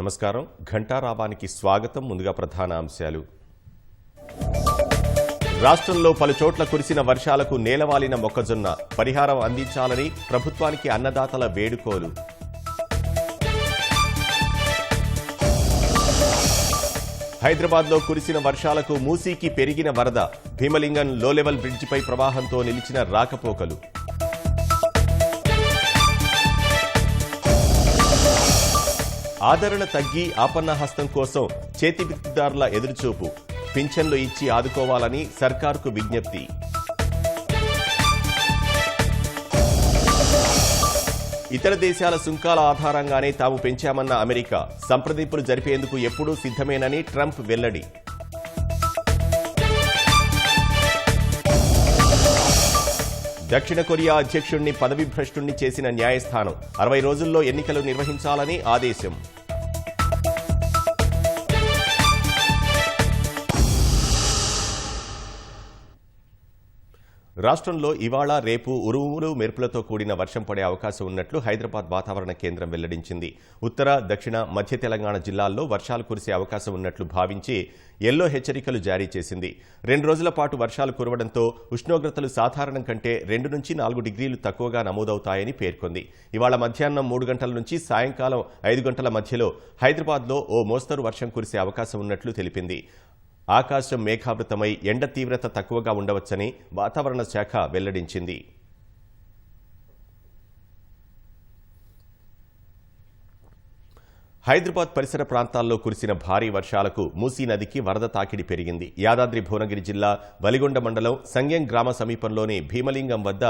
నమస్కారం. ఘంటారావానికి స్వాగతం. ముందుగా ప్రధాన అంశాలు. రాష్ట్రంలో పలు చోట్ల కురిసిన వర్షాలకు నేలవాలిన మొక్కజొన్న పరిహారం అందించాలని ప్రభుత్వానికి అన్నదాతల వేడుకోలు. హైదరాబాద్లో కురిసిన వర్షాలకు మూసీకి పెరిగిన వరద, భీమలింగం లో లెవెల్ బ్రిడ్జిపై ప్రవాహంతో నిలిచిన రాకపోకలు. ఆదరణ తగ్గి ఆపన్న హస్తం కోసం చేతివృత్తిదారుల ఎదురుచూపు, పింఛన్లు ఇచ్చి ఆదుకోవాలని సర్కారుకు విజ్ఞప్తి. ఇతర దేశాల సుంకాల ఆధారంగానే తాము పెంచామన్న అమెరికా, సంప్రదింపులు జరిపేందుకు ఎప్పుడూ సిద్ధమేనని ట్రంప్ వెల్లడి. దక్షిణ కొరియా అధ్యక్షుడిని పదవిభ్రష్టుణ్ణి చేసిన న్యాయస్థానం 60 రోజుల్లో ఎన్నికలు నిర్వహించాలని ఆదేశం. రాష్ట్రంలో ఇవాళ రేపు ఉరుములు మెరుపులతో కూడిన వర్షం పడే అవకాశం ఉన్నట్లు హైదరాబాద్ వాతావరణ కేంద్రం వెల్లడించింది. ఉత్తర, దక్షిణ, మధ్య తెలంగాణ జిల్లాల్లో వర్షాలు కురిసే అవకాశం ఉన్నట్లు భావించి ఎల్లో హెచ్చరికలు జారీ చేసింది. 2 రోజుల పాటు వర్షాలు కురవడంతో ఉష్ణోగ్రతలు సాధారణం కంటే 2 నుంచి 4 డిగ్రీలు తక్కువగా నమోదవుతాయని పేర్కొంది. ఇవాళ మధ్యాహ్నం 3 గంటల నుంచి సాయంకాలం 5 గంటల మధ్యలో హైదరాబాద్లో ఓ మోస్తరు వర్షం కురిసే అవకాశం ఉన్నట్లు తెలిపింది. ఆకాశం మేఘావృతమై ఎండ తీవ్రత తక్కువగా ఉండవచ్చని వాతావరణ శాఖ వెల్లడించింది. హైదరాబాద్ పరిసర ప్రాంతాల్లో కురిసిన భారీ వర్షాలకు మూసీ నదికి వరద తాకిడి పెరిగింది. యాదాద్రి భువనగిరి జిల్లా వలిగొండ మండలం సంగెం గ్రామ సమీపంలోని భీమలింగం వద్ద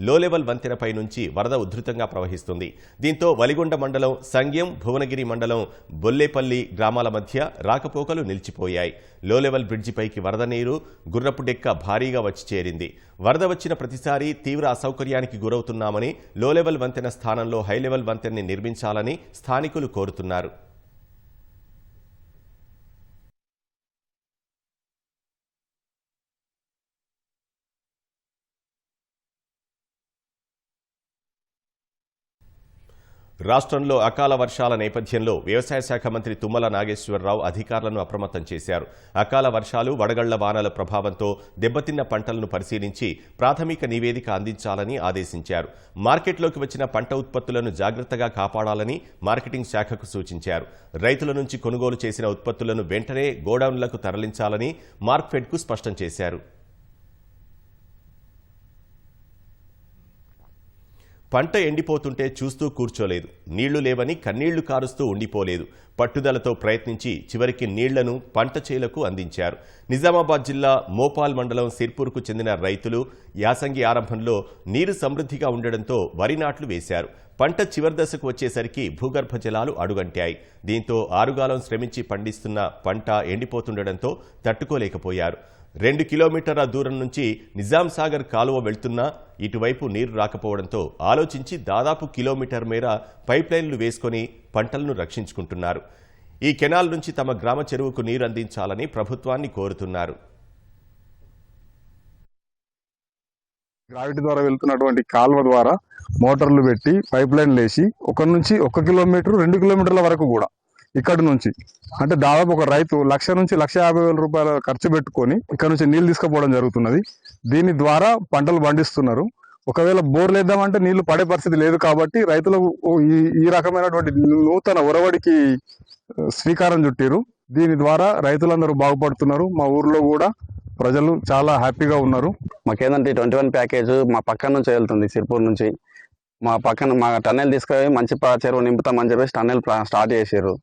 లో లెవెల్ వంతెనపై నుంచి వరద ఉధృతంగా ప్రవహిస్తుంది. దీంతో వలిగొండ మండలం సంగెం, భువనగిరి మండలం బొల్లేపల్లి గ్రామాల మధ్య రాకపోకలు నిలిచిపోయాయి. లో లెవెల్ బ్రిడ్జిపైకి వరద నీరు గుర్రపు డెక్క భారీగా వచ్చి చేరింది. వరద వచ్చిన ప్రతిసారి తీవ్ర అసౌకర్యానికి గురవుతున్నామని, లో లెవెల్ వంతెన స్థానంలో హై లెవెల్ వంతెనని నిర్మించాలని స్థానికులు కోరుతున్నారు. రాష్ట్రంలో అకాల వర్షాల నేపథ్యంలో వ్యవసాయ శాఖ మంత్రి తుమ్మల నాగేశ్వరరావు అధికారులను అప్రమత్తం చేశారు. అకాల వర్షాలు, వడగళ్ల వానల ప్రభావంతో దెబ్బతిన్న పంటలను పరిశీలించి ప్రాథమిక నివేదిక అందించాలని ఆదేశించారు. మార్కెట్లోకి వచ్చిన పంట ఉత్పత్తులను జాగ్రత్తగా కాపాడాలని మార్కెటింగ్ శాఖకు సూచించారు. రైతుల నుంచి కొనుగోలు చేసిన ఉత్పత్తులను వెంటనే గోడౌన్లకు తరలించాలని మార్క్ఫెడ్కు స్పష్టం చేశారు. పంట ఎండిపోతుంటే చూస్తూ కూర్చోలేదు, నీళ్లు లేవని కన్నీళ్లు కారుస్తూ ఉండిపోలేదు. పట్టుదలతో ప్రయత్నించి చివరికి నీళ్లను పంట చేలకు అందించారు. నిజామాబాద్ జిల్లా మోపాల్ మండలం సిర్పూర్కు చెందిన రైతులు యాసంగి ఆరంభంలో నీరు సమృద్ధిగా ఉండడంతో వరి నాట్లు వేశారు. పంట చివరి దశకు వచ్చేసరికి భూగర్భ జలాలు అడుగంటాయి. దీంతో ఆరుగాలం శ్రమించి పండిస్తున్న పంట ఎండిపోతుండటంతో తట్టుకోలేకపోయారు. 2 కిలోమీటర్ల దూరం నుంచి నిజాం సాగర్ కాలువ వెళ్తున్నా ఇటువైపు నీరు రాకపోవడంతో ఆలోచించి దాదాపు కిలోమీటర్ మేర పైప్లైన్లు వేసుకుని పంటలను రక్షించుకుంటున్నారు. ఈ కెనాల్ నుంచి తమ గ్రామ చెరువుకు నీరు అందించాలని ప్రభుత్వాన్ని కోరుతున్నారు. గ్రావిటీ ద్వారా వెళ్తున్నటువంటి కాలువ ద్వారా మోటార్లు పెట్టి పైప్లైన్లు వేసి 1 నుంచి 1 కిలోమీటర్ 2 కిలోమీటర్ల వరకు కూడా ఇక్కడ నుంచి అంటే దాదాపు ఒక రైతు 1,00,000 నుంచి 1,50,000 రూపాయల ఖర్చు పెట్టుకొని ఇక్కడ నుంచి నీళ్లు తీసుకుపోవడం జరుగుతున్నది. దీని ద్వారా పంటలు పండిస్తున్నారు. ఒకవేళ బోర్లు వేద్దామంటే నీళ్లు పడే పరిస్థితి లేదు కాబట్టి రైతులకు ఈ రకమైనటువంటి నూతన ఒరవడికి శ్రీకారం చుట్టారు. దీని ద్వారా రైతులందరూ బాగుపడుతున్నారు. మా ఊర్లో కూడా ప్రజలు చాలా హ్యాపీగా ఉన్నారు. మాకేందంటే 21 ప్యాకేజ్ మా పక్కన నుంచి వెళ్తుంది. సిర్పూర్ నుంచి మా టన్నెల్ తీసుకొని మంచి చెరువు నింపుతామని చెప్పేసి టన్నెల్ స్టార్ట్ చేసారు.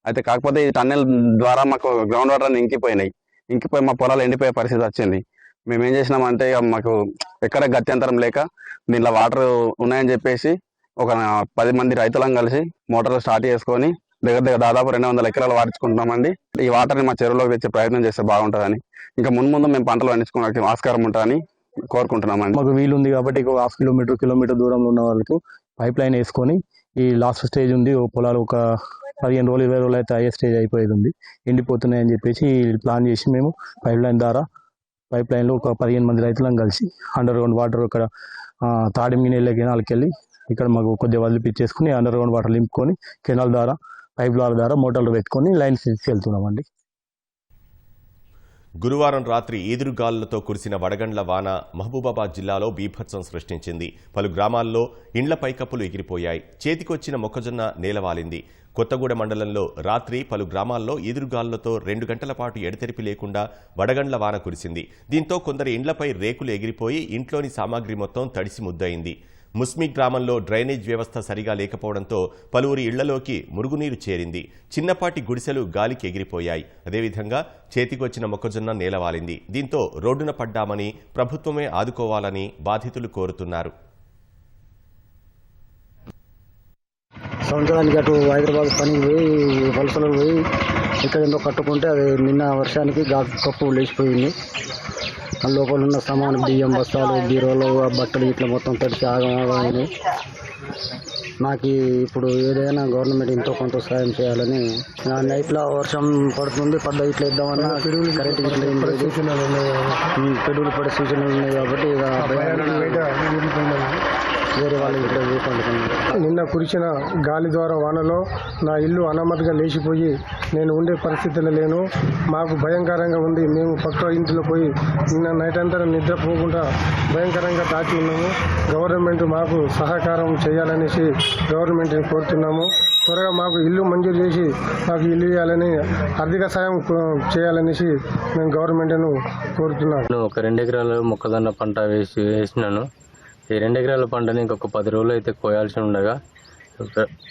అయితే కాకపోతే ఈ టన్నెల్ ద్వారా మాకు గ్రౌండ్ వాటర్ ఇంకిపోయి మా పొలాలు ఎండిపోయే పరిస్థితి వచ్చింది. మేము ఏం చేసినామంటే మాకు ఎక్కడ గత్యంతరం లేక దీంట్లో వాటర్ ఉన్నాయని చెప్పేసి ఒక 10 మంది రైతులను కలిసి మోటార్లు స్టార్ట్ చేసుకొని దగ్గర దాదాపు 200 ఎకరాలు వాడించుకుంటున్నామండి. ఈ వాటర్ని మా చెరువులోకి తెచ్చే ప్రయత్నం చేస్తే బాగుంటుందని, ఇంకా ముందు మేము పంటలు పండించుకోవడానికి ఆస్కారం ఉంటుందని కోరుకుంటున్నామండి. మాకు వీలుంది కాబట్టి 1/2 కిలోమీటర్ దూరంలో ఉన్న వాళ్ళకు పైప్ లైన్ వేసుకొని ఈ లాస్ట్ స్టేజ్ ఉంది. పొలాలు ఒక 15 రోజులు 20 రోజులు అయితే అయ్యే స్టేజ్ అయిపోయేది ఉంది, ఎండిపోతున్నాయని చెప్పేసి ప్లాన్ చేసి మేము పైప్ లైన్లో ఒక 15 మంది రైతులను కలిసి అండర్ గ్రౌండ్ వాటర్ ఇక్కడ తాడిమిగినెళ్ళే కెనాల్కి వెళ్ళి ఇక్కడ మాకు కొద్దిగా వదిలిపించేసుకుని అండర్ గ్రౌండ్ వాటర్ నింపుకొని కెనాల్ ద్వారా పైపుల ద్వారా మోటార్లు పెట్టుకొని లైన్స్ తీసుకెళ్తున్నామండి. గురువారం రాత్రి ఈదురుగాలులతో కురిసిన వడగండ్ల వాన మహబూబాబాద్ జిల్లాలో బీభత్సం సృష్టించింది. పలు గ్రామాల్లో ఇండ్ల పైకప్పులు ఎగిరిపోయాయి. చేతికొచ్చిన మొక్కజొన్న నేలవాలింది. కొత్తగూడ మండలంలో రాత్రి పలు గ్రామాల్లో ఈదురుగాలులతో 2 గంటల పాటు ఎడతెరిపి లేకుండా వడగండ్ల వాన కురిసింది. దీంతో కొందరి ఇండ్లపై రేకులు ఎగిరిపోయి ఇంట్లోని సామాగ్రి మొత్తం తడిసి ముద్దయింది. ముస్మి గ్రామంలో డ్రైనేజ్ వ్యవస్థ సరిగా లేకపోవడంతో పలువురి ఇళ్లలోకి మురుగునీరు చేరింది. చిన్నపాటి గుడిసెలు గాలికి ఎగిరిపోయాయి. అదేవిధంగా చేతికొచ్చిన మొక్కజొన్న నేలవాలింది. దీంతో రోడ్డున పడ్డామని ప్రభుత్వమే ఆదుకోవాలని బాధితులు కోరుతున్నారు. సంవత్సరానికి అటు హైదరాబాద్ పనికి పోయి వలసలకు పోయి ఇక్కడ ఏందో కట్టుకుంటే అది నిన్న వర్షానికి కప్పు లేచిపోయింది. లోపల ఉన్న సామాను బియ్యం బస్తాలు బీరోలు బట్టలు ఇట్లా మొత్తం తడిచి ఆగమైనాయి. నాకు ఇప్పుడు ఏదైనా గవర్నమెంట్ ఎంతో కొంత సాయం చేయాలని నైట్లో వర్షం పడుతుంది. ఇట్లా ఇద్దామన్నా కరెంట్ ఇట్లా పెడుగులు పడే సూచనలు ఉన్నాయి కాబట్టి వేరే వాళ్ళు ఇక్కడ పండుకున్నారు. నిన్న కురిసిన గాలి ద్వారా వానలో నా ఇల్లు అనామతిగా లేచిపోయి నేను ఉండే పరిస్థితిలో లేను. మాకు భయంకరంగా ఉంది. మేము పక్క ఇంటిలో పోయి నిన్న నైట్ అంతా నిద్రపోకుండా భయంకరంగా దాచి ఉన్నాము. గవర్నమెంట్ మాకు సహకారం చేయాలనేసి గవర్నమెంట్ని కోరుతున్నాము. త్వరగా మాకు ఇల్లు మంజూరు చేసి మాకు ఇల్లు ఇవ్వాలని ఆర్థిక సాయం చేయాలనేసి మేము గవర్నమెంట్ను కోరుతున్నాము. ఒక 2 ఎకరాలు మొక్కజొన్న పంట వేసినాను. ఈ 2 ఎకరాల పంటని ఇంకొక 10 రోజులు అయితే కోయాల్సి ఉండగా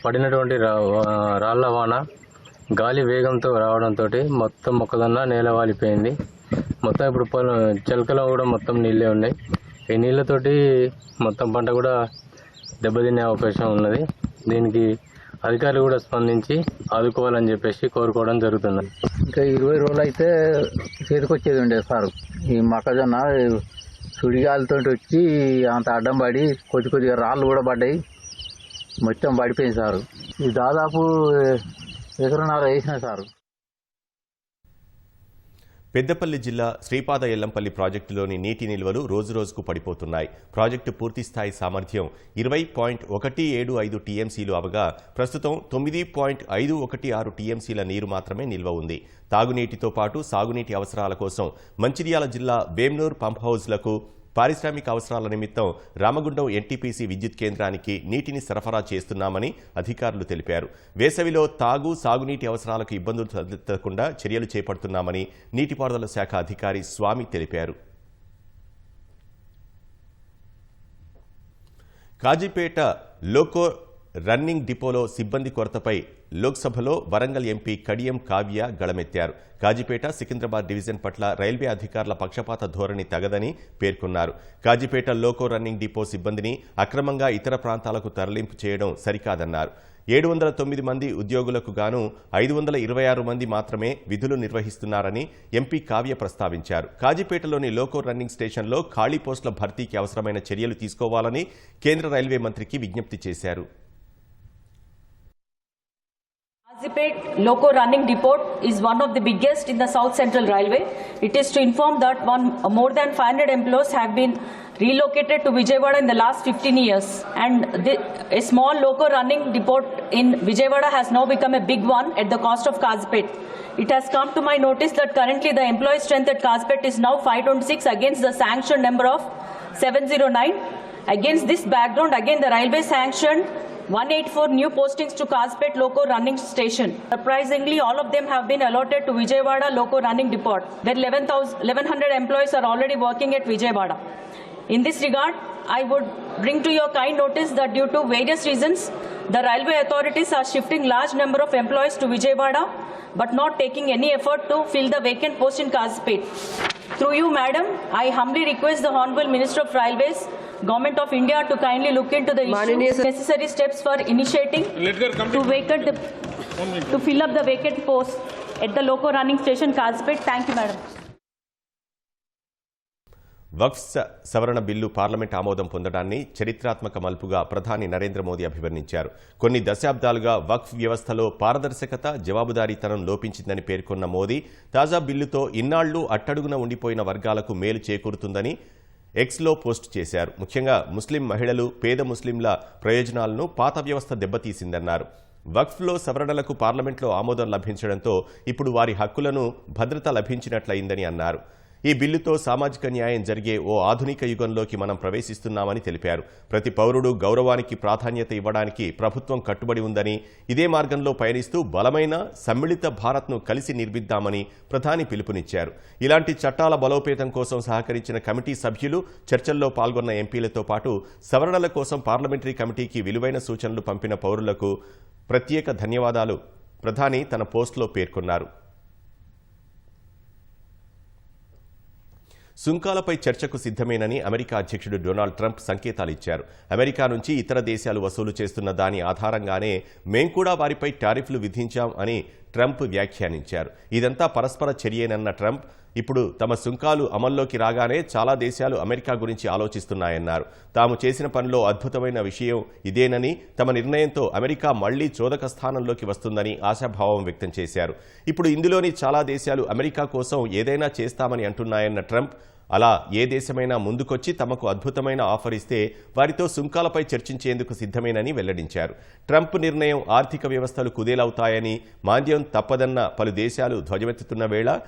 పడినటువంటి రాళ్ల వాన గాలి వేగంతో రావడంతో మొత్తం మొక్కజొన్న నేలవాలిపోయింది. మొత్తం ఇప్పుడు చిలకలో కూడా మొత్తం నీళ్ళే ఉన్నాయి. ఈ నీళ్ళతోటి మొత్తం పంట కూడా దెబ్బతినే అవకాశం ఉన్నది. దీనికి అధికారులు కూడా స్పందించి ఆదుకోవాలని చెప్పేసి కోరుకోవడం జరుగుతుంది. ఇంకా 20 రోజులు అయితే చేతికొచ్చేది ఉండేది సార్. ఈ మొక్కజొన్న సుడిగాలితో వచ్చి అంత అడ్డం పడి కొద్దిగా రాళ్ళు కూడా పడ్డాయి. మొత్తం పడిపోయింది సారు. ఇది దాదాపు 1.5 ఎకరం వేసిన సారు. పెద్దపల్లి జిల్లా శ్రీపాద ఎల్లంపల్లి ప్రాజెక్టులోని నీటి నిల్వలు రోజురోజుకు పడిపోతున్నాయి. ప్రాజెక్టు పూర్తిస్థాయి సామర్థ్యం 20.175 టీఎంసీలు అవగా ప్రస్తుతం 9.516 టీఎంసీల నీరు మాత్రమే నిల్వ ఉంది. తాగునీటితో పాటు సాగునీటి అవసరాల కోసం మంచిర్యాల జిల్లా వేమ్నూర్ పంప్ హౌజ్లకు, పారిశ్రామిక అవసరాల నిమిత్తం రామగుండం ఎన్టీపీసీ విద్యుత్ కేంద్రానికి నీటిని సరఫరా చేస్తున్నామని అధికారులు తెలిపారు. వేసవిలో తాగు సాగునీటి అవసరాలకు ఇబ్బందులు తలెత్తకుండా చర్యలు చేపడుతున్నామని నీటిపారుదల శాఖ అధికారి స్వామి తెలిపారు. కాజీపేట లోకో రన్నింగ్ డిపోలో సిబ్బంది కొరతపై లోక్సభలో వరంగల్ ఎంపీ కడియం కావ్య గళమెత్తారు. కాజీపేట సికింద్రాబాద్ డివిజన్ పట్ల రైల్వే అధికారుల పక్షపాత ధోరణి తగదని పేర్కొన్నారు. కాజీపేట లోకో రన్నింగ్ డిపో సిబ్బందిని అక్రమంగా ఇతర ప్రాంతాలకు తరలింపు చేయడం సరికాదన్నారు. 709 మంది ఉద్యోగులకు గాను 526 మంది మాత్రమే విధులు నిర్వహిస్తున్నారని ఎంపీ కావ్య ప్రస్తావించారు. కాజీపేటలోని లోకో రన్నింగ్ స్టేషన్లో ఖాళీ పోస్టుల భర్తీకి అవసరమైన చర్యలు తీసుకోవాలని కేంద్ర రైల్వే మంత్రికి విజ్ఞప్తి చేశారు. Kazipet Loco Running Depot is one of the biggest in the South Central Railway. It is to inform that more than 500 employees have been relocated to Vijayawada in the last 15 years, and a small Loco Running Depot in Vijayawada has now become a big one at the cost of Kazipet. It has come to my notice that currently the employee strength at Kazipet is now 526 against the sanctioned number of 709. Against this background, again the railway sanctioned 184 new postings to Kazipet Loco Running Station. Surprisingly, all of them have been allotted to Vijayawada Loco Running Depot, where 1100 employees are already working at Vijayawada. In this regard, I would bring to your kind notice that due to various reasons, the railway authorities are shifting large number of employees to Vijayawada, but not taking any effort to fill the vacant post in Kazipet. Through you, Madam, I humbly request the Honorable Minister of Railways, Government of India to kindly look into the issue, necessary steps for initiating to fill up the vacant post at the Loco Running Station, Kazipet. Thank you, Madam. వక్ఫ్ సవరణ bill parliament ఆమోదం పొందడాన్ని చరిత్రాత్మక మలుపుగా ప్రధాని నరేంద్ర మోదీ అభివర్ణించారు. కొన్ని దశాబ్దాలుగా వక్ఫ్ వ్యవస్థలో పారదర్శకత, జవాబుదారీతనం లోపించిందని పేర్కొన్న మోదీ తాజా బిల్లుతో ఇన్నాళ్లు అట్టడుగున ఉండిపోయిన వర్గాలకు మేలు చేకూరుతుందని ఎక్స్లో పోస్ట్ చేశారు. ముఖ్యంగా ముస్లిం మహిళలు, పేద ముస్లింల ప్రయోజనాలను పాత వ్యవస్థ దెబ్బతీసిందన్నారు. వక్ఫ్లో సవరణలకు పార్లమెంట్లో ఆమోదం లభించడంతో ఇప్పుడు వారి హక్కులను భద్రత లభించినట్లయిందని అన్నారు. ఈ బిల్లుతో సామాజిక న్యాయం జరిగే ఓ ఆధునిక యుగంలోకి మనం ప్రవేశిస్తున్నామని తెలిపారు. ప్రతి పౌరుడు గౌరవానికి ప్రాధాన్యత ఇవ్వడానికి ప్రభుత్వం కట్టుబడి ఉందని, ఇదే మార్గంలో పయనిస్తూ బలమైన సమ్మిళిత భారత్ను కలిసి నిర్మిద్దామని ప్రధాని పిలుపునిచ్చారు. ఇలాంటి చట్టాల బలోపేతం కోసం సహకరించిన కమిటీ సభ్యులు, చర్చల్లో పాల్గొన్న ఎంపీలతో పాటు సవరణల కోసం పార్లమెంటరీ కమిటీకి విలువైన సూచనలు పంపిన పౌరులకు ప్రత్యేక ధన్యవాదాలు ప్రధాని తన పోస్టులో పేర్కొన్నారు. సుంకాలపై చర్చకు సిద్ధమేనని అమెరికా అధ్యక్షుడు డొనాల్డ్ ట్రంప్ సంకేతాలు ఇచ్చారు. అమెరికా నుంచి ఇతర దేశాలు వసూలు చేస్తున్న దాని ఆధారంగానే మేం కూడా వారిపై టారిఫ్లు విధించాం అని ట్రంప్ వ్యాఖ్యానించారు. ఇదంతా పరస్పర చర్యేనన్న ట్రంప్ ఇప్పుడు తమ సుంకాలు అమల్లోకి రాగానే చాలా దేశాలు అమెరికా గురించి ఆలోచిస్తున్నాయన్నారు. తాము చేసిన పనిలో అద్భుతమైన విషయం ఇదేనని, తమ నిర్ణయంతో అమెరికా మళ్లీ చోదక స్థానంలోకి వస్తుందని ఆశాభావం వ్యక్తం చేశారు. ఇప్పుడు ఇందులోని చాలా దేశాలు అమెరికా కోసం ఏదైనా చేస్తామని అంటున్నాయన్న ట్రంప్ అలా ఏ దేశమైనా ముందుకొచ్చి తమకు అద్భుతమైన ఆఫర్ ఇస్తే వారితో సుంకాలపై చర్చించేందుకు సిద్ధమేనని వెల్లడించారు. ట్రంప్ నిర్ణయం ఆర్థిక వ్యవస్థలు కుదేలవుతాయని, మాంద్యం తప్పదన్న పలు దేశాలు ధ్వజమెత్తుతున్న వేళ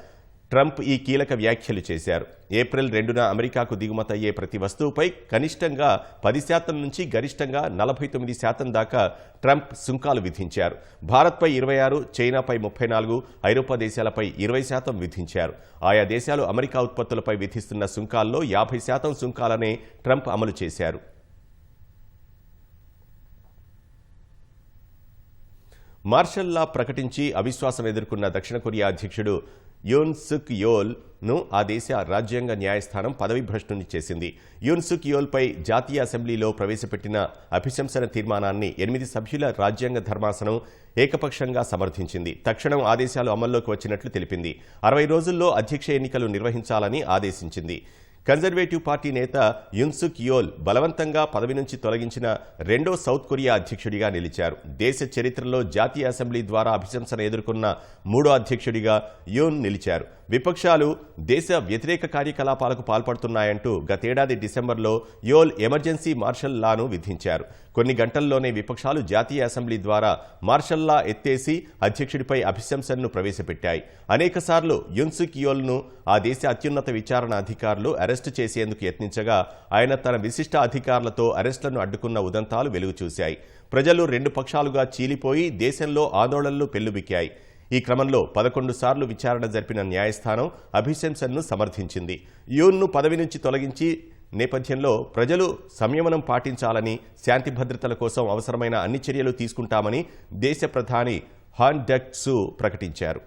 ట్రంప్ ఈ కీలక వ్యాఖ్యలు చేశారు. ఏప్రిల్ 2న అమెరికాకు దిగుమతయ్యే ప్రతి వస్తువుపై కనిష్టంగా 10% నుంచి గరిష్టంగా 49% దాకా ట్రంప్ సుంకాలు విధించారు. భారత్పై 26%, చైనాపై 34%, ఐరోపా దేశాలపై 20% విధించారు. ఆయా దేశాలు అమెరికా ఉత్పత్తులపై విధిస్తున్న సుంకాల్లో 50% సుంకాలనే ట్రంప్ అమలు చేశారు. మార్షల్ లా ప్రకటించి అవిశ్వాసం ఎదుర్కొన్న దక్షిణ కొరియా అధ్యక్షుడు యూన్ సుక్ యోల్ ను ఆ దేశ రాజ్యాంగ న్యాయస్థానం పదవి భ్రష్టుని చేసింది. యూన్ సుక్ యోల్ పై జాతీయ అసెంబ్లీలో ప్రవేశపెట్టిన అభిశంసన తీర్మానాన్ని 8 సభ్యుల రాజ్యాంగ ధర్మాసనం ఏకపక్షంగా సమర్థించింది. తక్షణం ఆదేశాలు అమల్లోకి వచ్చినట్లు తెలిపింది. 60 రోజుల్లో అధ్యక్ష ఎన్నికలు నిర్వహించాలని ఆదేశించింది. కన్జర్వేటివ్ పార్టీ నేత యూన్ సుక్ యోల్ బలవంతంగా పదవి నుంచి తొలగించిన రెండో సౌత్ కొరియా అధ్యక్షుడిగా నిలిచారు. దేశ చరిత్రలో జాతీయ అసెంబ్లీ ద్వారా అభిశంసన ఎదుర్కొన్న మూడో అధ్యక్షుడిగా యూన్ నిలిచారు. విపక్షాలు దేశ వ్యతిరేక కార్యకలాపాలకు పాల్పడుతున్నాయంటూ గతేడాది డిసెంబర్లో యోల్ ఎమర్జెన్సీ మార్షల్ లాను విధించారు. కొన్ని గంటల్లోనే విపక్షాలు జాతీయ అసెంబ్లీ ద్వారా మార్షల్ లా ఎత్తేసి అధ్యక్షుడిపై అభిశంసనను ప్రవేశపెట్టాయి. అనేకసార్లు యూన్ సుక్ యోల్ను ఆ దేశ అత్యున్నత విచారణ అధికారులు అరెస్టు చేసేందుకు యత్నించగా ఆయన తన విశిష్ట అధికారులతో అరెస్టులను అడ్డుకున్న ఉదంతాలు వెలుగు చూశాయి. ప్రజలు 2 పక్షాలుగా చీలిపోయి దేశంలో ఆందోళనలు పెల్లుబిక్కాయి. ఈ క్రమంలో 11 సార్లు విచారణ జరిపిన న్యాయస్థానం అభిశంసనను సమర్థించింది. యూన్ను పదవి నుంచి తొలగించి నేపథ్యంలో ప్రజలు సంయమనం పాటించాలని, శాంతి భద్రతల కోసం అవసరమైన అన్ని చర్యలు తీసుకుంటామని దేశ ప్రధాని హాన్ డక్ సూ ప్రకటించారు.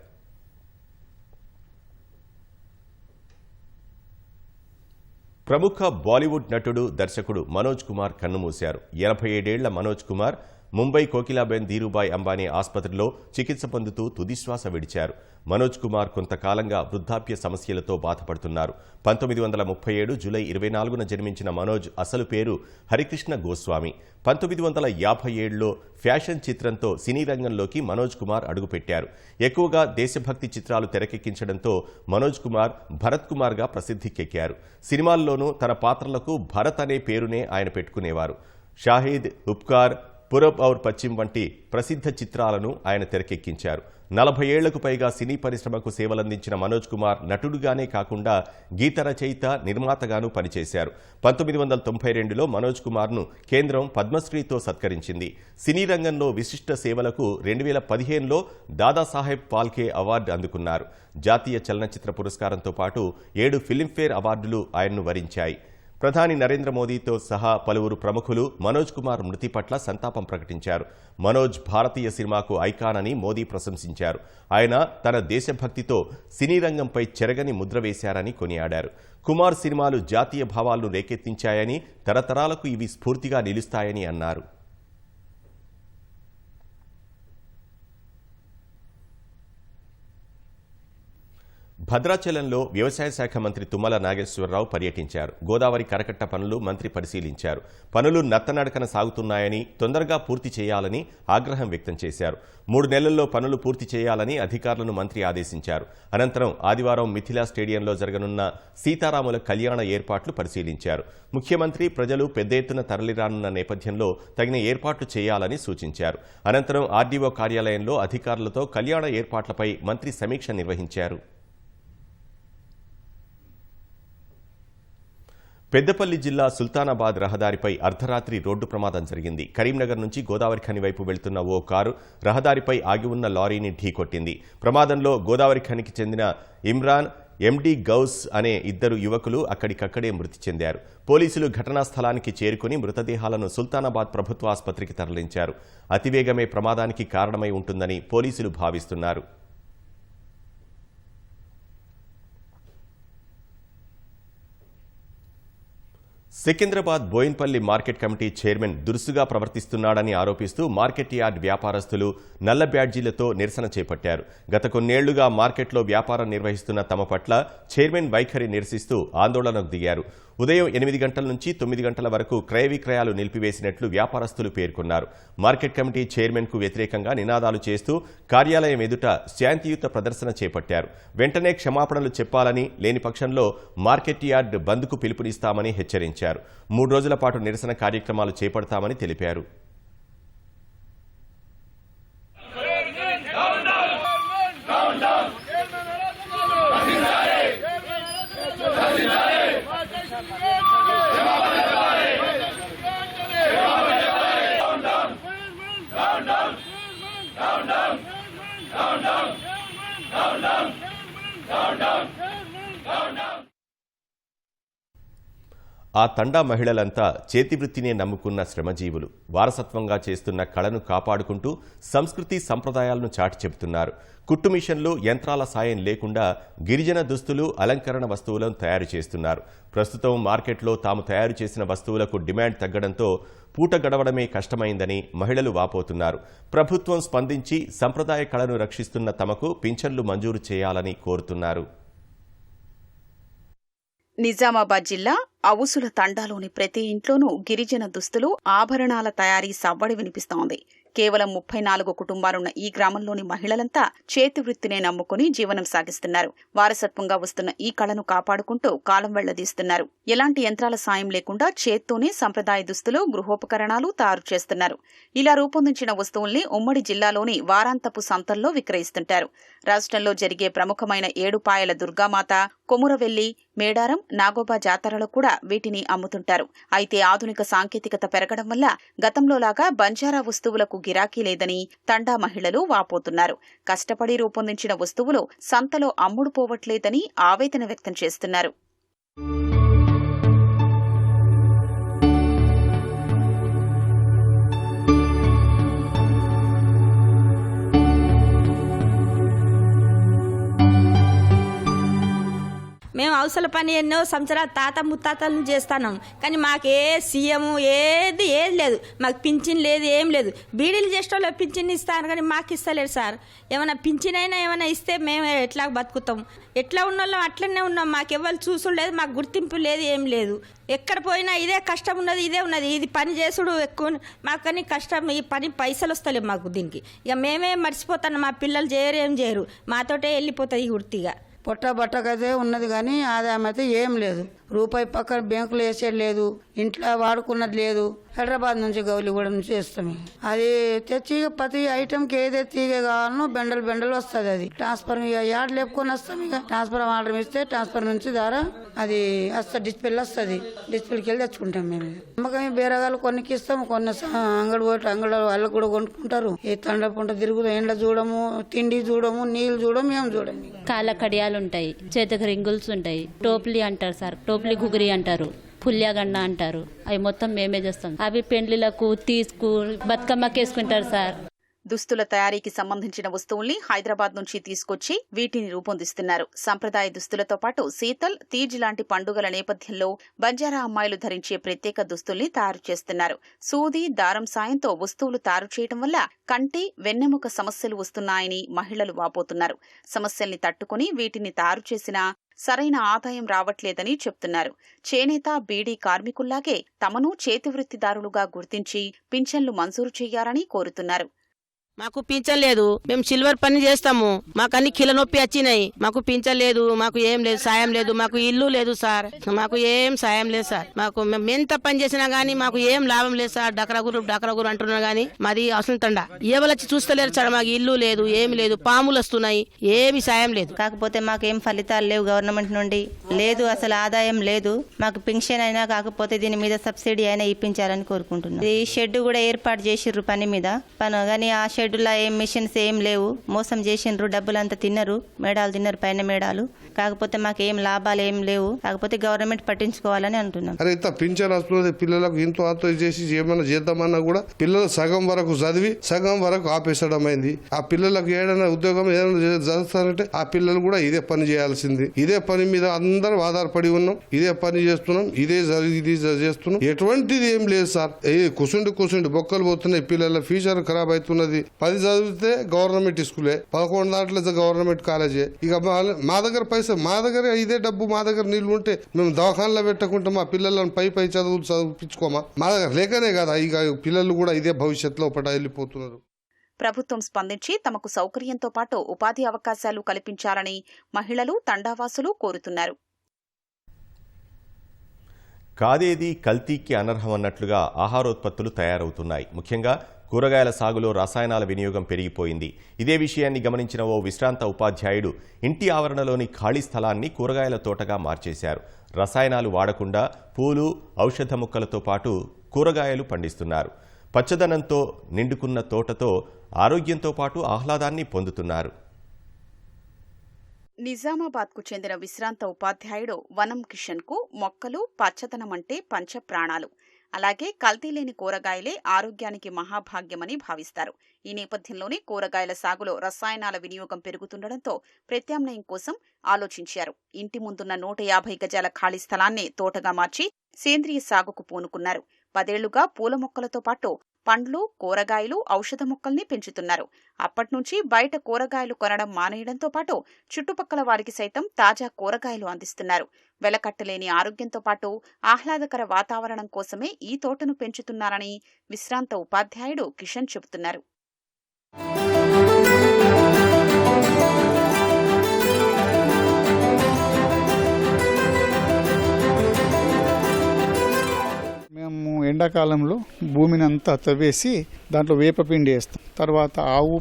ప్రముఖ బాలీవుడ్ నటుడు, దర్శకుడు మనోజ్ కుమార్ కన్నుమూశారు. 87 ఏళ్ల మనోజ్ కుమార్ ముంబై కోకిలాబెన్ ధీరుభాయ్ అంబానీ ఆసుపత్రిలో చికిత్స పొందుతూ తుదిశ్వాస విడిచారు. మనోజ్ కుమార్ కొంతకాలంగా వృద్ధాప్య సమస్యలతో బాధపడుతున్నారు. 1937 జూలై 24న జన్మించిన మనోజ్ అసలు పేరు హరికృష్ణ గోస్వామి. 1957లో ఫ్యాషన్ చిత్రంతో సినీ రంగంలోకి మనోజ్ కుమార్ అడుగుపెట్టారు. ఎక్కువగా దేశభక్తి చిత్రాలు తెరకెక్కించడంతో మనోజ్ కుమార్ భరత్ కుమార్గా ప్రసిద్ధికెక్కారు. సినిమాల్లోనూ తన పాత్రలకు భరత్ అనే పేరునే ఆయన పెట్టుకునేవారు. షాహీద్, ఉపకార్, పురబ్ ఔర్ పశ్చిమ్ వంటి ప్రసిద్ధ చిత్రాలను ఆయన తెరకెక్కించారు. 40 ఏళ్లకు పైగా సినీ పరిశ్రమకు సేవలందించిన మనోజ్ కుమార్ నటుడుగానే కాకుండా గీత రచయిత, నిర్మాతగానూ పనిచేశారు. 1992లో మనోజ్ కుమార్ను కేంద్రం పద్మశ్రీతో సత్కరించింది. సినీ రంగంలో విశిష్ట సేవలకు 2015లో దాదాసాహెబ్ ఫాల్కే అవార్డు అందుకున్నారు. జాతీయ చలనచిత్ర పురస్కారంతో పాటు 7 ఫిల్మ్ఫేర్ అవార్డులు ఆయన్ను వరించాయి. ప్రధాని నరేంద్ర మోదీతో సహా పలువురు ప్రముఖులు మనోజ్ కుమార్ మృతి పట్ల సంతాపం ప్రకటించారు. మనోజ్ భారతీయ సినిమాకు ఐకాన్ అని మోదీ ప్రశంసించారు. ఆయన తన దేశభక్తితో సినీ రంగంపై చెరగని ముద్ర వేశారని కొనియాడారు. కుమార్ సినిమాలు జాతీయ భావాలను రేకెత్తించాయని, తరతరాలకు ఇవి స్ఫూర్తిగా నిలుస్తాయని అన్నారు. భద్రాచలంలో వ్యవసాయ శాఖ మంత్రి తుమ్మల నాగేశ్వరరావు పర్యటించారు. గోదావరి కరకట్ట పనులు మంత్రి పరిశీలించారు. పనులు నత్తనడకన సాగుతున్నాయని, తొందరగా పూర్తి చేయాలని ఆగ్రహం వ్యక్తం చేశారు. 3 నెలల్లో పనులు పూర్తి చేయాలని అధికారులను మంత్రి ఆదేశించారు. అనంతరం ఆదివారం మిథిలా స్టేడియంలో జరగనున్న సీతారాముల కళ్యాణ ఏర్పాట్లు పరిశీలించారు. ముఖ్యమంత్రి, ప్రజలు పెద్ద ఎత్తున తరలిరానున్న నేపథ్యంలో తగిన ఏర్పాట్లు చేయాలని సూచించారు. అనంతరం ఆర్డీఓ కార్యాలయంలో అధికారులతో కళ్యాణ ఏర్పాట్లపై మంత్రి సమీక్ష నిర్వహించారు. పెద్దపల్లి జిల్లా సుల్తానాబాద్ రహదారిపై అర్ధరాత్రి రోడ్డు ప్రమాదం జరిగింది. కరీంనగర్ నుంచి గోదావరి ఖని వైపు వెళ్తున్న ఓ కారు రహదారిపై ఆగి ఉన్న లారీని ఢీకొట్టింది. ప్రమాదంలో గోదావరి ఖనికి చెందిన ఇమ్రాన్, ఎండి గౌస్ అనే 2 యువకులు అక్కడికక్కడే మృతి చెందారు. పోలీసులు ఘటనా స్థలానికి చేరుకుని మృతదేహాలను సుల్తానాబాద్ ప్రభుత్వ ఆసుపత్రికి తరలించారు. అతివేగమే ప్రమాదానికి కారణమై ఉంటుందని పోలీసులు భావిస్తున్నారు. Secunderabad Bowenpally market committee chairman దురుసుగా ప్రవర్తిస్తున్నాడని ఆరోపిస్తూ మార్కెట్ యార్డ్ వ్యాపారస్తులు నల్ల బ్యాడ్జీలతో నిరసన చేపట్టారు. గత కొన్నేళ్లుగా మార్కెట్లో వ్యాపారం నిర్వహిస్తున్న తమ పట్ల చైర్మన్ వైఖరి నిరసిస్తూ ఆందోళనకు దిగారు. ఉదయం 8 గంటల నుంచి 9 గంటల వరకు క్రయ విక్రయాలు నిలిపివేసినట్లు వ్యాపారస్తులు పేర్కొన్నారు. మార్కెట్ కమిటీ చైర్మన్కు వ్యతిరేకంగా నినాదాలు చేస్తూ కార్యాలయం ఎదుట శాంతియుత ప్రదర్శన చేపట్టారు. వెంటనే క్షమాపణలు చెప్పాలని, లేని పక్షంలో మార్కెట్ యార్డ్ బంద్కు పిలుపునిస్తామని హెచ్చరించారు. 3 రోజుల పాటు నిరసన కార్యక్రమాలు చేపడతామని తెలిపారు. ఆ తండా మహిళలంతా చేతివృత్తినే నమ్ముకున్న శ్రమజీవులు. వారసత్వంగా చేస్తున్న కళను కాపాడుకుంటూ సంస్కృతి సంప్రదాయాలను చాటి చెబుతున్నారు. కుట్టు మిషన్లు, యంత్రాల సాయం లేకుండా గిరిజన దుస్తులు, అలంకరణ వస్తువులను తయారు చేస్తున్నారు. ప్రస్తుతం మార్కెట్లో తాము తయారు చేసిన వస్తువులకు డిమాండ్ తగ్గడంతో పూట గడవడమే కష్టమైందని మహిళలు వాపోతున్నారు. ప్రభుత్వం స్పందించి సంప్రదాయ కళను రక్షిస్తున్న తమకు పింఛన్లు మంజూరు చేయాలని కోరుతున్నారు. నిజామాబాద్ జిల్లా అవుసుల తండాలోని ప్రతి ఇంట్లోనూ గిరిజన దుస్తులు, ఆభరణాల తయారీ సవ్వడి వినిపిస్తోంది. కేవలం 34 కుటుంబాలున్న ఈ గ్రామంలోని మహిళలంతా చేతి వృత్తినే నమ్ముకుని జీవనం సాగిస్తున్నారు. వారసత్వంగా వస్తున్న ఈ కళను కాపాడుకుంటూ కాలం వెళ్లదీస్తున్నారు. ఎలాంటి యంత్రాల సాయం లేకుండా చేత్తోనే సంప్రదాయ దుస్తులు, గృహోపకరణాలు తయారు చేస్తున్నారు. ఇలా రూపొందించిన వస్తువుల్ని ఉమ్మడి జిల్లాలోని వారాంతపు సంతల్లో విక్రయిస్తుంటారు. రాష్ట్రంలో జరిగే ప్రముఖమైన ఏడుపాయల దుర్గామాత, కొమురవెల్లి, మేడారం, నాగోబా జాతరలో కూడా వీటిని అమ్ముతుంటారు. అయితే ఆధునిక సాంకేతికత పెరగడం వల్ల గతంలోలాగా బంజారా వస్తువులకు గిరాకీ లేదని తండా మహిళలు వాపోతున్నారు. కష్టపడి రూపొందించిన వస్తువులు సంతలో అమ్ముడుపోవట్లేదని ఆవేదన వ్యక్తం చేస్తున్నారు. మేము అవసర పని ఎన్నో సంవత్సరాలు తాత ముత్తాతలను చేస్తాను, కానీ మాకు సీఎం ఏది లేదు. మాకు పింఛన్ లేదు, ఏం లేదు. బీడీలు చేసేటోళ్ళు పింఛన్ ఇస్తాను, కానీ మాకు ఇస్తలేరు సార్. ఏమైనా పింఛన్ అయినా ఏమైనా ఇస్తే మేము ఎట్లా బతుకుతాం? ఎట్లా ఉన్నోళ్ళం అట్లనే ఉన్నాం. మాకు ఎవరు చూసులేదు, మాకు గుర్తింపు లేదు, ఏం లేదు. ఎక్కడ పోయినా ఇదే కష్టం ఉన్నది, ఇదే ఉన్నది. ఇది పని చేసుడు ఎక్కువ మాకు, కానీ కష్టం. ఈ పని పైసలు వస్తలేవు మాకు దీనికి. ఇక మేమే మర్చిపోతాను. మా పిల్లలు చేయరు, ఏం చేయరు. మాతోటే వెళ్ళిపోతుంది వృత్తిగా. పొట్ట బట్టకైతే ఉన్నది, కానీ ఆదాయం అయితే ఏం లేదు. రూపాయి పక్కన బ్యాంకులో వేసేది లేదు, ఇంట్లో వాడుకున్నది లేదు. హైదరాబాద్ నుంచి గౌలిగూడ నుంచి వేస్తాం. అది తెచ్చి ప్రతి ఐటమ్కి ఏదైతే తీగ కావాలనో బెండలు వస్తుంది. అది ట్రాన్స్ఫర్ ఇక యాడ్ లేపుకొని వస్తాం. ఇక ట్రాన్స్ఫర్ ఆర్డర్ ఇస్తే ట్రాన్స్ఫర్ నుంచి ద్వారా అది వస్తుంది, డిస్ప్లే వస్తుంది. డిస్ప్లేకి వెళ్ళి తెచ్చుకుంటాం మేము. నమ్మకం బేరగాలు కొన్నికి ఇస్తాము, కొన్ని అంగడి వాళ్ళు కూడా కొనుక్కుంటారు. ఏ తండ్రి పుంట తిరుగుతాం, ఎండ చూడము, తిండి చూడము, నీళ్ళు చూడము, ఏం చూడము. కాళ్ళ కడియాలు ఉంటాయి, చేతికి రింగుల్స్ ఉంటాయి, టోప్లీ అంటారు సార్, టోప్లీ గుగురి అంటారు, పుల్యాగన్న అంటారు. అవి మొత్తం మేమే చేస్తాం. అవి పెండ్లిలకు తీసుకు బతుకమ్మకి వేసుకుంటారు సార్. దుస్తుల తయారీకి సంబంధించిన వస్తువుల్ని హైదరాబాద్ నుంచి తీసుకొచ్చి వీటిని రూపొందిస్తున్నారు. సంప్రదాయ దుస్తులతో పాటు శీతల్, తీజ్ లాంటి పండుగల నేపథ్యంలో బంజారా అమ్మాయిలు ధరించే ప్రత్యేక దుస్తుల్ని తయారు చేస్తున్నారు. సూది, దారం సాయంతో వస్తువులు తయారు చేయడం వల్ల కంటి, వెన్నెముక సమస్యలు వస్తున్నాయని మహిళలు వాపోతున్నారు. సమస్యల్ని తట్టుకుని వీటిని తయారు చేసినా సరైన ఆదాయం రావట్లేదని చెప్తున్నారు. చేనేత, బీడీ కార్మికుల్లాగే తమను చేతివృత్తిదారులుగా గుర్తించి పింఛన్లు మంజూరు చేయాలని కోరుతున్నారు. మాకు పింఛన్ లేదు, మేము సిల్వర్ పని చేస్తాము, మాకు అన్ని కిల నొప్పి వచ్చినాయి, మాకు పింఛన్ లేదు, మాకు ఏం లేదు, సాయం లేదు, మాకు ఇల్లు లేదు సార్, మాకు ఏం సాయం లేదు సార్, మాకు మేము ఎంత పని చేసినా గానీ మాకు ఏం లాభం లేదు సార్. డకరగురు అంటున్నారు గానీ మాది అసలు తండ ఎవరొచ్చి చూస్తలేరు సార్. మాకు ఇల్లు లేదు, ఏమి లేదు, పాములు వస్తున్నాయి, ఏమి సాయం లేదు. కాకపోతే మాకేం ఫలితాలు లేవు గవర్నమెంట్ నుండి, లేదు అసలు ఆదాయం లేదు. మాకు పింఛన్ అయినా కాకపోతే దీని మీద సబ్సిడీ అయినా ఇప్పించాలని కోరుకుంటున్నాం. ఈ షెడ్ కూడా ఏర్పాటు చేసిర్రు పని మీద కానీ ఆ షెడ్యూల్లో ఏం మిషన్స్ ఏం లేవు, మోసం చేసిండ్రు, డబ్బులంతా తిన్నారు, మేడాలు తిన్నారు, పైన మేడాలు. కాకపోతే మాకు ఏం లాభాలు ఏం లేవు, కాకపోతే గవర్నమెంట్ పట్టించుకోవాలని అంటున్నాం. అరే ఇంత పింఛన్ వస్తుంది పిల్లలకు, ఇంతో అంతో చేసి ఏమైనా చేద్దామన్నా కూడా పిల్లలు సగం వరకు చదివి సగం వరకు ఆపేసడం అయింది. ఆ పిల్లలకు ఏదైనా ఉద్యోగం ఏదైనా చదువుతారంటే ఆ పిల్లలు కూడా ఇదే పని చేయాల్సింది. ఇదే పని మీద అందరూ ఆధారపడి ఉన్నాం, ఇదే పని చేస్తున్నాం, ఇది చేస్తున్నాం. ఎటువంటిది ఏం లేదు సార్. కూర్చుండి బొక్కలు పోతున్నాయి, పిల్లల ఫ్యూచర్ ఖరాబ్ అవుతున్నది. 10 చదివితే గవర్నమెంట్ స్కూలే, 11 దాంట్లో గవర్నమెంట్ కాలేజే. ఇక మా దగ్గర మా దగ్గర ఇదే డబ్బు, మా దగ్గర నీళ్లు ఉంటే మేము దవాఖానలో పెట్టకుంటే మా పిల్లలను పై చదువులు చదివించుకోమా? మా దగ్గర లేకనే కదా ఇక పిల్లలు కూడా ఇదే భవిష్యత్తులో పట వెళ్ళిపోతున్నారు. ప్రభుత్వం స్పందించి తమకు సౌకర్యంతో పాటు ఉపాధి అవకాశాలు కల్పించాలని మహిళలు, తండావాసులు కోరుతున్నారు. కాదేది కల్తీకి అనర్హమన్నట్లుగా ఆహారోత్పత్తులు తయారవుతున్నాయి. ముఖ్యంగా కూరగాయల సాగులో రసాయనాల వినియోగం పెరిగిపోయింది. ఇదే విషయాన్ని గమనించిన ఓ విశ్రాంత ఉపాధ్యాయుడు ఇంటి ఆవరణలోని ఖాళీ స్థలాన్ని కూరగాయల తోటగా మార్చేశారు. రసాయనాలు వాడకుండా పూలు, ఔషధ మొక్కలతో పాటు కూరగాయలు పండిస్తున్నారు. పచ్చదనంతో నిండుకున్న తోటతో ఆరోగ్యంతో పాటు ఆహ్లాదాన్ని పొందుతున్నారు. నిజామాబాద్కు చెందిన విశ్రాంత ఉపాధ్యాయుడు వనం కిషన్కు మొక్కలు, పచ్చదనం అంటే పంచప్రాణాలు. అలాగే కల్తీ లేని కూరగాయలే ఆరోగ్యానికి మహాభాగ్యమని భావిస్తారు. ఈ నేపథ్యంలోనే కూరగాయల సాగులో రసాయనాల వినియోగం పెరుగుతుండటంతో ప్రత్యామ్నాయం కోసం ఆలోచించారు. ఇంటి ముందున్న 150 గజాల ఖాళీ స్థలాన్ని తోటగా మార్చి సేంద్రియ సాగుకు పూనుకున్నారు. 10 ఏళ్లుగా పూల మొక్కలతో పాటు పండ్లు, కూరగాయలు, ఔషధ మొక్కల్ని పెంచుతున్నారు. అప్పట్నుంచి బయట కూరగాయలు కొనడం మానేయడంతో పాటు చుట్టుపక్కల వారికి సైతం తాజా కూరగాయలు అందిస్తున్నారు. వెలకట్టలేని ఆరోగ్యంతో పాటు ఆహ్లాదకర వాతావరణం కోసమే ఈ తోటను పెంచుతున్నారని విశ్రాంత ఉపాధ్యాయుడు కిషన్ చెబుతున్నారు. మేము ఎండాకాలంలో భూమిని అంతా తవ్వేసి దాంట్లో వేపపిండి వేస్తాం. తర్వాత ఆవు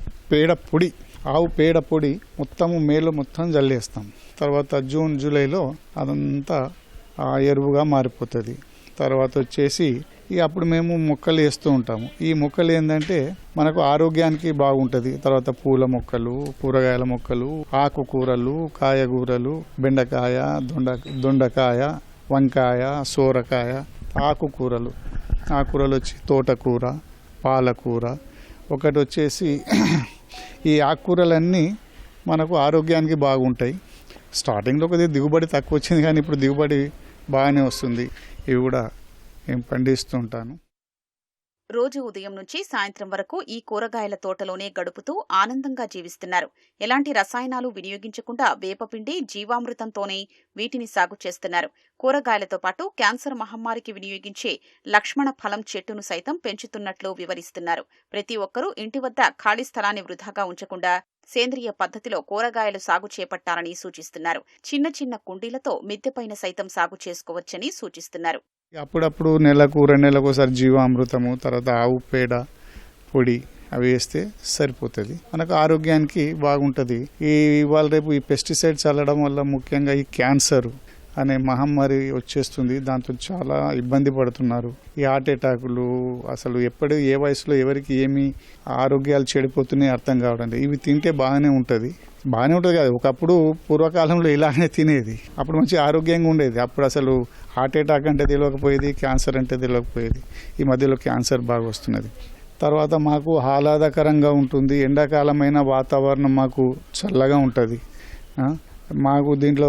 పేడ పొడి మొత్తము మేలో మొత్తం జల్లేస్తాం. తర్వాత జూన్, జూలైలో అదంతా ఎరువుగా మారిపోతుంది. తర్వాత వచ్చేసి అప్పుడు మేము మొక్కలు వేస్తూ ఉంటాము. ఈ మొక్కలు ఏంటంటే మనకు ఆరోగ్యానికి బాగుంటుంది. తర్వాత పూల మొక్కలు, కూరగాయల మొక్కలు, ఆకుకూరలు, కాయగూరలు, బెండకాయ, దొండకాయ, వంకాయ, సోరకాయ, ఆకుకూరలు వచ్చి తోటకూర, పాలకూర. ఒకటి వచ్చేసి ఈ ఆకుకూరలన్నీ మనకు ఆరోగ్యానికి బాగుంటాయి. స్టార్టింగ్లో కొద్దిగా దిగుబడి తక్కువ వచ్చింది, కానీ ఇప్పుడు దిగుబడి బాగానే వస్తుంది. ఇవి కూడా నేను పండిస్తూ ఉంటాను. రోజు ఉదయం నుంచి సాయంత్రం వరకు ఈ కూరగాయల తోటలోనే గడుపుతూ ఆనందంగా జీవిస్తున్నారు. ఎలాంటి రసాయనాలు వినియోగించకుండా వేపపిండి, జీవామృతంతోనే వీటిని సాగు చేస్తున్నారు. కూరగాయలతో పాటు క్యాన్సర్ మహమ్మారికి వినియోగించే లక్ష్మణ ఫలం చెట్టును సైతం పెంచుతున్నట్లు వివరిస్తున్నారు. ప్రతి ఒక్కరూ ఇంటి వద్ద ఖాళీ స్థలాన్ని వృధాగా ఉంచకుండా సేంద్రియ పద్ధతిలో కూరగాయలు సాగు చేపట్టాలని సూచిస్తున్నారు. చిన్న చిన్న కుండీలతో మిద్దెపైన సైతం సాగు చేసుకోవచ్చని సూచిస్తున్నారు. అప్పుడప్పుడు నెలకు 2 నెలలకు ఒకసారి జీవామృతము, తర్వాత ఆవు పేడ పొడి అవి వేస్తే సరిపోతుంది. మనకు ఆరోగ్యానికి బాగుంటుంది. ఇవాళ రేపు ఈ పెస్టిసైడ్స్ చల్లడం వల్ల ముఖ్యంగా ఈ క్యాన్సర్ అనే మహమ్మారి వచ్చేస్తుంది. దాంతో చాలా ఇబ్బంది పడుతున్నారు. ఈ హార్ట్ అటాకులు అసలు ఎప్పుడు ఏ వయసులో ఎవరికి ఏమి ఆరోగ్యాలు చెడిపోతున్నాయి అర్థం కావడం. ఇవి తింటే బాగానే ఉంటుంది కాదు. ఒకప్పుడు పూర్వకాలంలో ఇలానే తినేది, అప్పుడు మంచి ఆరోగ్యంగా ఉండేది. అప్పుడు అసలు హార్ట్ అటాక్ అంటే తెలియకపోయేది, క్యాన్సర్ అంటే తెలియకపోయేది. ఈ మధ్యలో క్యాన్సర్ బాగా వస్తున్నది. తర్వాత మాకు ఆహ్లాదకరంగా ఉంటుంది. ఎండాకాలమైన వాతావరణం మాకు చల్లగా ఉంటుంది. మాకు దీంట్లో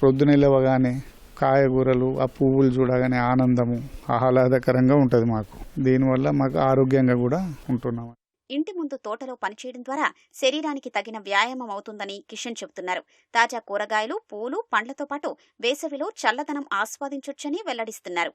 ప్రొద్దున లేవగానే కాయగూరలు ఆ పువ్వులు చూడగానే ఆనందము ఆహ్లాదకరంగా ఉంటుంది మాకు. దీనివల్ల మాకు ఆరోగ్యంగా కూడా ఉంటున్నాము. ఇంటి ముందు తోటలో పనిచేయడం ద్వారా శరీరానికి తగిన వ్యాయామం అవుతుందని కిషన్ చెబుతున్నారు. తాజా కూరగాయలు, పూలు, పండ్లతో పాటు వేసవిలో చల్లదనం ఆస్వాదించొచ్చని వెల్లడిస్తున్నారు.